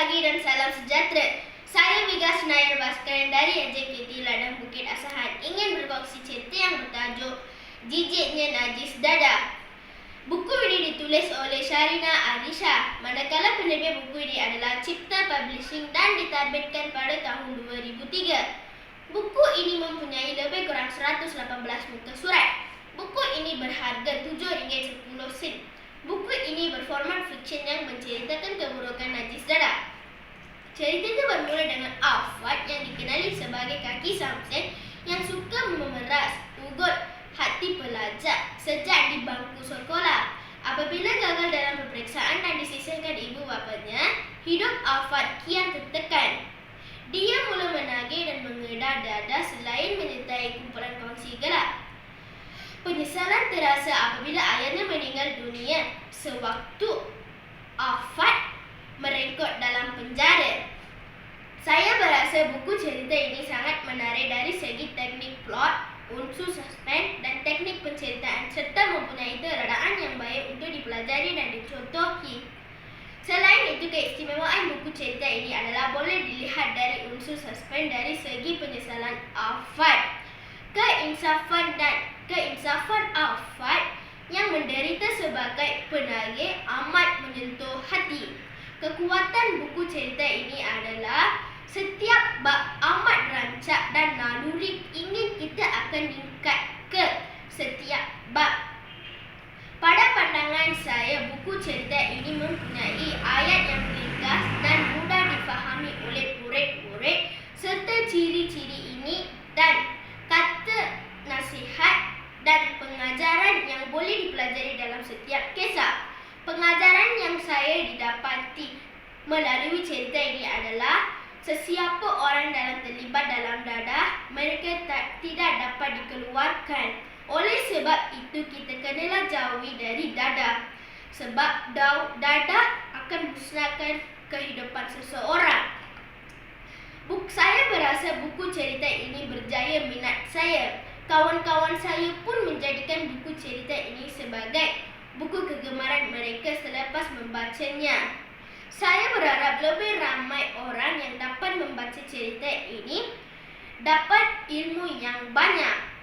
pagi dan salam sejahtera. Saya Miga Senayan Baskara dari JKT Ladang Bukit Asahan ingin berkongsi cerita yang bertajuk Jijiknya Najis Dada. Buku ini ditulis oleh Sharina Arisha, manakala penerbit buku ini adalah Cipta Publishing dan diterbitkan pada tahun 2003. Buku ini mempunyai lebih kurang 118 muka surat. Buku ini berharga RM7.10. Buku ini berformat fiksyen yang menceritakan keburukan najis dada. Ceritanya bermula dengan Afad yang dikenali sebagai kaki samsen yang suka memeras ugut hati pelajar sejak di bangku sekolah. Apabila gagal dalam peperiksaan dan disisihkan ibu bapanya, hidup Afad kian tertekan. Dia mula menagih dan mengedar dada selain menyertai kumpulan kongsi gelap. Penyesalan terasa apabila ayahnya meninggal dunia sewaktu Afad merengkot dalam penjara. Saya berasa buku cerita ini sangat menarik dari segi teknik plot, unsur suspense dan teknik penceritaan serta mempunyai teradaan yang baik untuk dipelajari dan dicontohi. Selain itu, keistimewaan buku cerita ini adalah boleh dilihat dari unsur suspense dari segi penyesalan Afad, keinsafan Afad yang menderita sebagai penagih amat menyentuh hati. Kekuatan buku cerita ini adalah setiap bab amat rancak dan naluri ingin kita akan tingkat ke setiap bab. Pada pandangan saya, buku cerita ini mempunyai ayat yang ringkas dan mudah difahami oleh murid-murid serta ciri-ciri ini dan kata nasihat dan pengajaran yang boleh dipelajari dalam setiap kisah. Pengajaran yang saya didapati melalui cerita ini adalah sesiapa orang dalam terlibat dalam dadah, mereka tidak dapat dikeluarkan. Oleh sebab itu, kita kenalah jauhi dari dadah. Sebab dadah akan musnahkan kehidupan seseorang. Saya berasa buku cerita ini berjaya minat saya. Kawan-kawan saya pun menjadikan buku cerita ini sebagai buku kegemaran mereka selepas membacanya. Saya berharap lebih ramai orang yang dapat membaca cerita ini dapat ilmu yang banyak.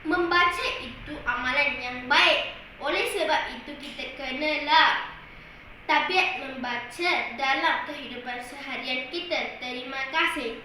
Membaca itu amalan yang baik. Oleh sebab itu, kita kenalah tabiat membaca dalam kehidupan seharian kita. Terima kasih.